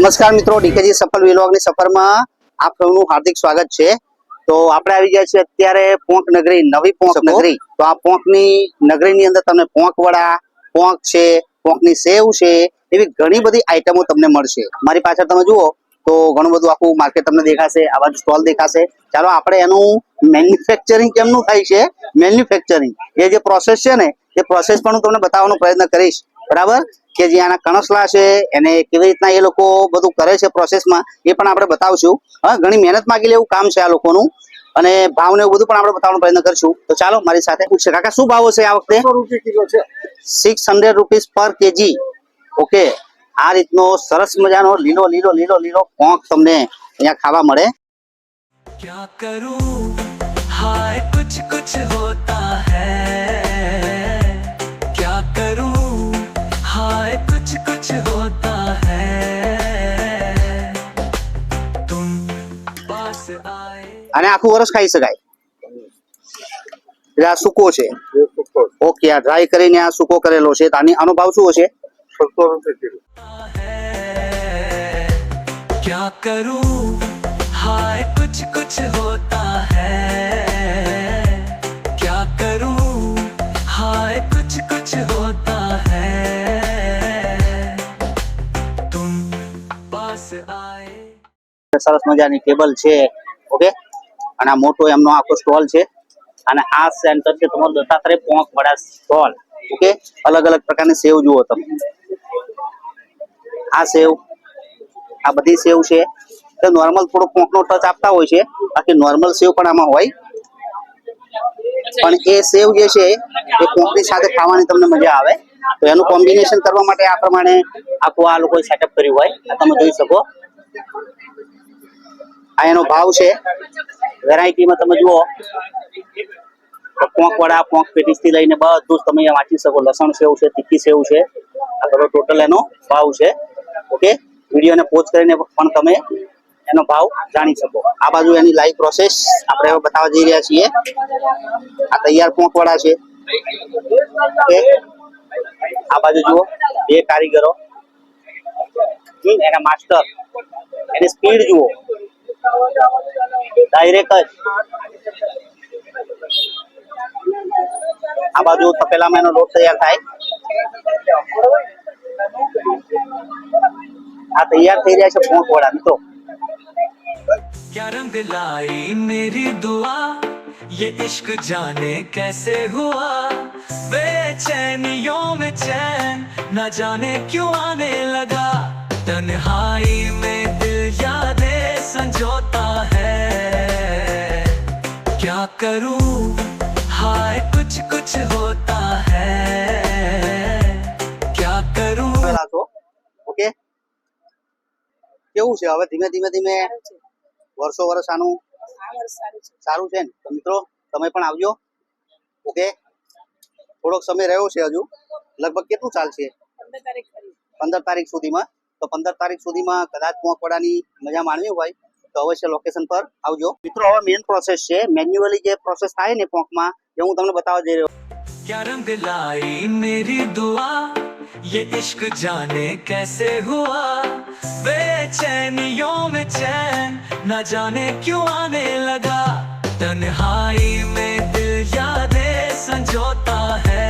નમસ્કાર મિત્રો, ડીકેજી સફળ વ્લોગની સફરમાં આપ સૌનું હાર્દિક સ્વાગત છે। તો આપણે આવી ગયા છીએ અત્યારે પોંક નગરી, નવી પોંક નગરી। તો આ પોંકની નગરીની અંદર તમને પોંક વડા, પોંક છે, પોંકની સેવ છે, એવી ઘણી બધી આઈટમો તમને મળશે। મારી પાછળ તમે જુઓ તો ઘણું બધું આખું માર્કેટ તમને દેખાશે, આ બાજુ સ્ટોલ દેખાશે। ચાલો આપણે એનું મેન્યુફેક્ચરિંગ કેમનું થાય છે, મેન્યુફેક્ચરિંગ એ જે પ્રોસેસ છે ને એ પ્રોસેસ પણ હું તમને બતાવવાનો પ્રયત્ન કરીશ, બરાબર। કે જે આના કણસલા છે એને કેવી રીતના એ લોકો બધું કરે છે પ્રોસેસમાં એ પણ આપણે બતાવશું। હા, ઘણી મહેનત માંગી લે એવું કામ છે આ લોકોનું, અને ભાવ ને એવું બધું પણ આપણે બતાવવાનો પ્રયત્ન કરશું। તો ચાલો મારી સાથે પૂછશે। કાકા શું ભાવ છે આ વખતે? 100 રૂપિયા કિલો છે। 600 રૂપીસ પર કેજી। ઓકે, આ રીતનો સરસ મજાનો લીલો લીલો લીલો લીલો પોંક તમને અહીંયા ખાવા મળે। क्या करूं हाय कुछ कुछ होता है, क्या करूं हाय कुछ कुछ होता है, तुम पास आए। અને આખું વર્ષ ખાઈ શકાય। આ સૂકો છે। ઓકે, આ ડ્રાય કરીને આ સૂકો કરેલો છે। તો આનો ભાવ શું હશે? 100 રૂપિયા કિલો। क्या करूं हाय कुछ कुछ होता है, क्या करूं हाय कुछ कुछ होता है, तुम पास आए। સરસ મજાની ટેબલ છે। ઓકે, અને આ મોટો એમનો આખો સ્ટોલ છે, અને આ સેન્ટર છે તમારો દત્તાત્રેય પોંક વડા સ્ટોલ। ઓકે, અલગ અલગ પ્રકારની સેવ જુઓ તમે, આ સેવ, આ બધી સેવ છે। તો નોર્મલ થોડો પોંકનો ટચ આપતા હોય છે, બાકી નોર્મલ સેવ પણ આમાં હોય, પણ એ સેવ જે છે એ પોંકની સાથે ખાવાની તમને મજા આવે। તો એનું કોમ્બિનેશન કરવા માટે આ પ્રમાણે આખું આ લોકોએ સેટઅપ કર્યું હોય, આ તમે જોઈ શકો। આ એનો ભાવ છે। વેરાયટીમાં તમે જુઓ તો પોંક વડા, પોંક પેટીસ થી લઈને બધું જ તમે અહીંયા વાંચી શકો। લસણ સેવ છે, તીખી સેવ છે, આ બધો ટોટલ એનો ભાવ છે। ઓકે, વિડીયોને પોઝ કરીને પણ તમે એનો ભાવ જાણી શકો। આ બાજુ એની લાઈવ પ્રોસેસ આપણે હવે બતાવવા જઈ રહ્યા છીએ। આ તૈયાર પોંક વડા છે। ઓકે, આ બાજુ જુઓ બે કારીગરો, એના માસ્ટર, એની સ્પીડ જુઓ, ડાયરેક્ટ જ। આ બાજુ તપેલામાં એનો લોટ તૈયાર થાય, આ તૈયાર થઈ રહ્યા છે પોંક વડા મિત્રો। क्या रंग लाई मेरी दुआ, ये इश्क जाने कैसे हुआ, बेचैनियों में चैन न जाने क्यों आने लगा, तन्हाई में दिल यादें संजोता है, क्या करूं हाय कुछ कुछ होता है, क्या करूं। ઓકે, કેવું છે હવે ધીમે ધીમે ધીમે વર્ષો વર્ષ આનું સારું છે ને? તો મિત્રો તમે પણ આવજો। ઓકે, થોડોક સમય રહ્યો છે હજુ, લગભગ કેટલું ચાલશે? 15 તારીખ સુધીમાં। તો 15 તારીખ સુધીમાં કદાચ પોંક વડાની મજા માણવી હોય તો અવશ્ય લોકેશન પર આવજો મિત્રો। હવે મેઇન પ્રોસેસ છે, મેન્યુઅલી જે પ્રોસેસ થાય ને પોંકમાં, એ હું તમને બતાવવા જઈ રહ્યો। क्या रंग लाई मेरी दुआ, ये इश्क जाने कैसे हुआ, बेचैनियों में चैन न जाने क्यों आने लगा, तन्हाई में दिल यादें संजोता है,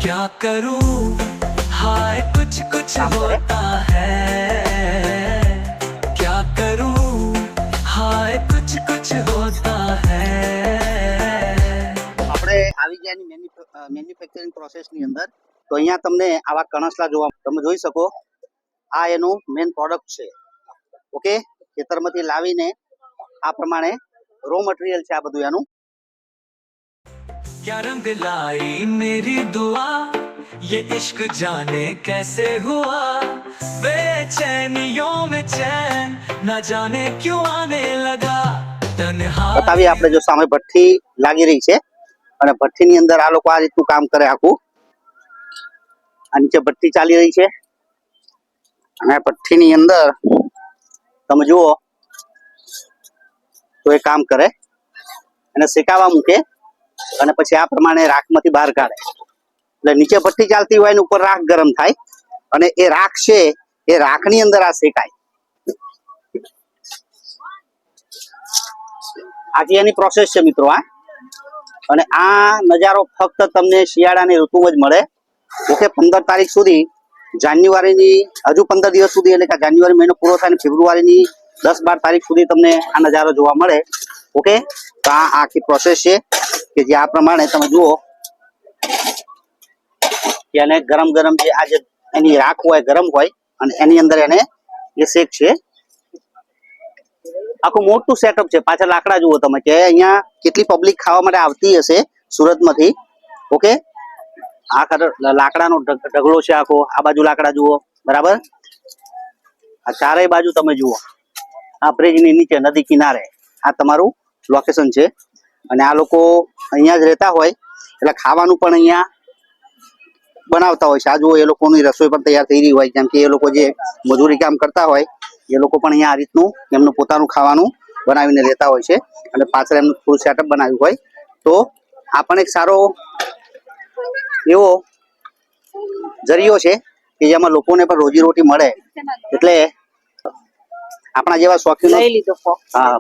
क्या करूं हाय कुछ कुछ होता है, क्या करूं हाय कुछ कुछ होता है। આવી ગયા મેન્યુફેક્ચરિંગ પ્રોસેસની અંદર। તો અહીંયા તમને આવા કણસલા જોવા તમે જોઈ શકો। આ એનું મેઇન પ્રોડક્ટ છે। ઓકે, ખેતરમાંથી લાવીને આ પ્રમાણે રો મટીરિયલ છે આ બધું એનું। क्या रंग लाई मेरी दुआ, ये इश्क जाने कैसे हुआ, बेचैनियों में चैन न जाने क्यों आने लगा, तन्हाई। બતાવીએ આપણે જો સામે ભઠ્ઠી લાગી રહી છે, અને ભઠ્ઠીની અંદર આ લોકો આ રીતનું કામ કરે આખું। આ નીચે ભઠ્ઠી ચાલી રહી છે, અને ભઠ્ઠીની અંદર તમે જુઓ તો એ કામ કરે, અને શેકાવા મૂકે, અને પછી આ પ્રમાણે રાખમાંથી બહાર કાઢે। એટલે નીચે ભઠ્ઠી ચાલતી હોય ને ઉપર રાખ ગરમ થાય, અને એ રાખ છે એ રાખની અંદર આ શેકાય. આજે એની પ્રોસેસ છે મિત્રો આ. અને આ નજારો ફક્ત તમને શિયાળાની ઋતુમાં જ મળે. ઓકે, 15 તારીખ સુધી, જાન્યુઆરીની હજુ 15 દિવસ સુધી, એટલે કે જાન્યુઆરી મહિનો પૂરો થાય ને ફેબ્રુઆરીની 10-12 તારીખ સુધી તમને આ નજારો જોવા મળે. ઓકે, તો આ આખી પ્રોસેસ છે કે જે આ પ્રમાણે તમે જુઓ કે એને ગરમ ગરમ જે આ જે એની રાખ હોય ગરમ હોય અને એની અંદર એને એ શેક છે. આખું મોટું સેટઅપ છે. પાછળ લાકડા જુઓ તમે કે અહીંયા કેટલી પબ્લિક ખાવા માટે આવતી હશે સુરતમાંથી. ઓકે, આ લાકડાનો ઢગલો છે આખો. આ બાજુ લાકડા જુઓ, બરાબર. આ ચારેય બાજુ તમે જુઓ, આ બ્રિજની નીચે નદી કિનારે આ તમારું લોકેશન છે. અને આ લોકો અહીંયા જ રહેતા હોય એટલે ખાવાનું પણ અહીંયા બનાવતા હોય છે. આ જુઓ, એ લોકોની રસોઈ પણ તૈયાર થઈ રહી હોય, કેમ કે એ લોકો જે મજૂરી કામ કરતા હોય એ લોકો પણ અહીંયા આ રીતનું એમનું પોતાનું ખાવાનું બનાવીને લેતા હોય છે. અને પાછળ એમનું ફૂલ સેટઅપ બનાવ્યું હોય. તો આ પણ એક સારો એવો જરિયો છે કે જેમાં લોકોને પણ રોજીરોટી મળે. એટલે આપણા જેવા શોખીનો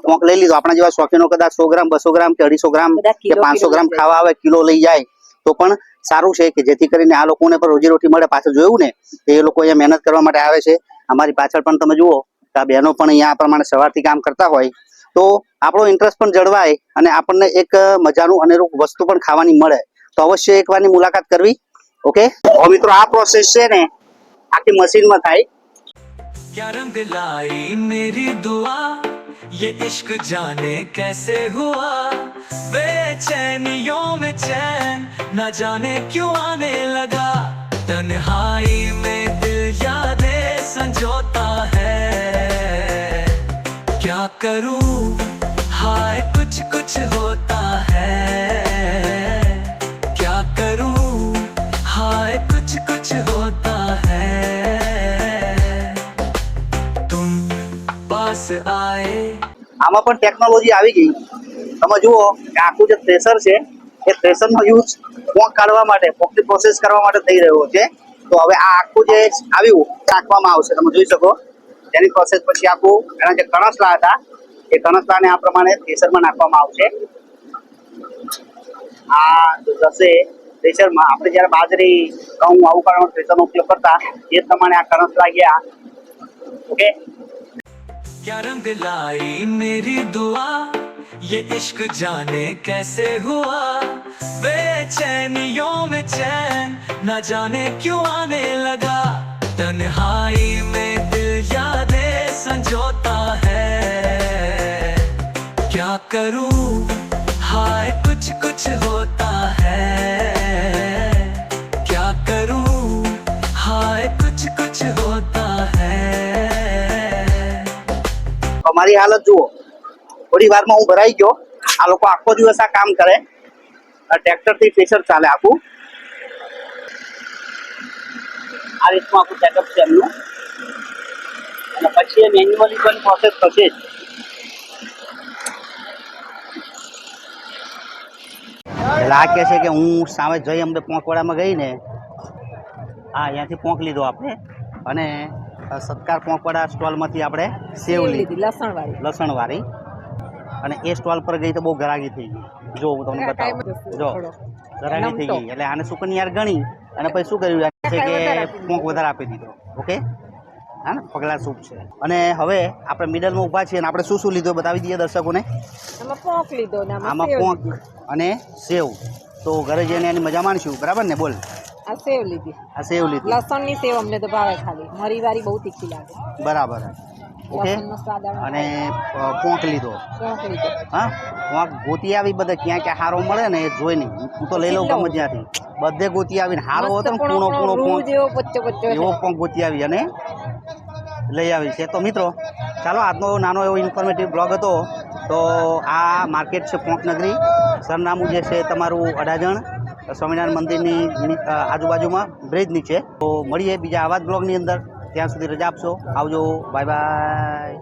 પોંક લઈ લીધો. આપણા જેવા શોખીનો કદાચ 100 ગ્રામ, 200 ગ્રામ કે 250 ગ્રામ કે 500 ગ્રામ ખાવા આવે, કિલો લઈ જાય તો પણ સારું છે કે જેથી કરીને આ લોકોને પણ રોજીરોટી મળે. પાછળ જોયું ને એ લોકો અહીંયા મહેનત કરવા માટે આવે છે. અમારી પાછળ પણ તમે જુઓ કે આ બહેનો પણ અહીંયા આ પ્રમાણે સવારથી કામ કરતા હોય. તો આપણો ઇન્ટરેસ્ટ પણ જળવાય અને આપણને એક મજાનું અનેરું વસ્તુ પણ ખાવાની મળે. તો અવશ્ય એકવારની મુલાકાત કરવી. ઓકે, હવે મિત્રો આ પ્રોસેસ છે ને આખી મશીનમાં થાય. क्या रंग लाई मेरी दुआ, ये इश्क जाने कैसे हुआ, बेचैनियों में चैन न जाने क्यों आने लगा, तन्हाई में दिल यादें संजोता है, क्या करूं हाय कुछ कुछ होता है, क्या करूं हाय कुछ कुछ होता है, तुम पास आए. આમાં પણ ટેકનોલોજી આવી ગઈ. તમે જુઓ કે આખું જે થ્રેશર છે એ થ્રેશરનો યુઝ પોંક કાઢવા માટે, પોંકની પ્રોસેસ કરવા માટે થઈ રહ્યો છે. તો હવે આ આખું જે આવ્યું નાખવામાં આવશે. તમે જોઈ શકો તેની પ્રોસેસ પછી આખું એના જે કણસલા હતા એ કણસલાને આ પ્રમાણે થ્રેશરમાં નાખવામાં આવશે. આ જશે થ્રેશરમાં. આપણે જ્યારે બાજરી, ઘઉં આવું કારણે થ્રેશરનો ઉપયોગ કરતા એ પ્રમાણે આ કણસલા ગયા. ઓકે, क्या रंग लाई मेरी दुआ, ये इश्क जाने कैसे हुआ, बेचैनियों में चैन न जाने क्यों आने लगा, तन्हाई में दिल यादें संजोता है, क्या करूं हाय कुछ कुछ होता है, क्या करूं हाय कुछ कुछ होता है. અમારી હાલત જુઓ. થોડી વારમાં હું ભરાઈ ગયો. આ લોકો આખો દિવસ આ કામ કરે. આ ટ્રેક્ટરથી પ્રેશર ચાલે આખું. આ રીતનું આખું સેટઅપ છે એમનું. અને પછી એ મેન્યુઅલી પણ પ્રોસેસ થશે જ. એટલે આ કહે છે કે હું સામે જઈ અમને પોંકવાડામાં ગઈ ને અહીંયાથી પોંક લીધો આપણે. અને સત્કાર પોંકવાડા સ્ટોલમાંથી આપણે સેવ લીધી, લસણવાળી. અને એ સ્ટોલ પર ગઈ તો બહુ ગરાગી થઈ ગઈ. જો હું તમને બતાવું, જો ગરાગી થઈ ગઈ. એટલે આને સુકન્યાર ગણી અને પછી શું કર્યું છે કે પોંક વધારે આપી દીધો. ઓકે, હા ને, પગલા સૂપ છે. અને હવે આપણે મિડલમાં ઊભા છીએ અને આપણે શું શું લીધું બતાવી દઈએ દર્શકોને. આમાં પોંક અને સેવ. તો ઘરે જઈને એની મજા માણશું, બરાબર ને? બોલ. આ સેવ લીધી, આ સેવ લીધી. લસણની સેવ અમને તો ભાવે ખાલી, મરી વાળી બહુ તીખી લાગે. બરાબર. ઓકે, લસણનો સ્વાદ આવે. અને પોંક લીધો. પોંક લીધો. હા, પોંક ગોતી આવી બધે ક્યાં ક્યાં હારો મળે ને એ જોઈ નહીં. હું તો લઈ લઉં ગમે ત્યાંથી. બધે ગોતી આવીને હારો હતો ને પૂણો પોંક, જેવો પચ્ચો પચ્ચો એવો પોંક ગોતી આવી અને લઈ આવી છે. તો મિત્રો ચાલો, આજનો નાનો એવો ઇન્ફોર્મેટિવ બ્લોગ હતો. તો આ માર્કેટ છે પોંક નગરી. સરનામું જે છે તમારું અડાજણ સ્વામિનારાયણ મંદિરની આજુબાજુમાં બ્રિજ નીચે. તો મળીએ બીજા આવા જ બ્લોગની અંદર. ત્યાં સુધી રજા આપશો. આવજો, બાય બાય.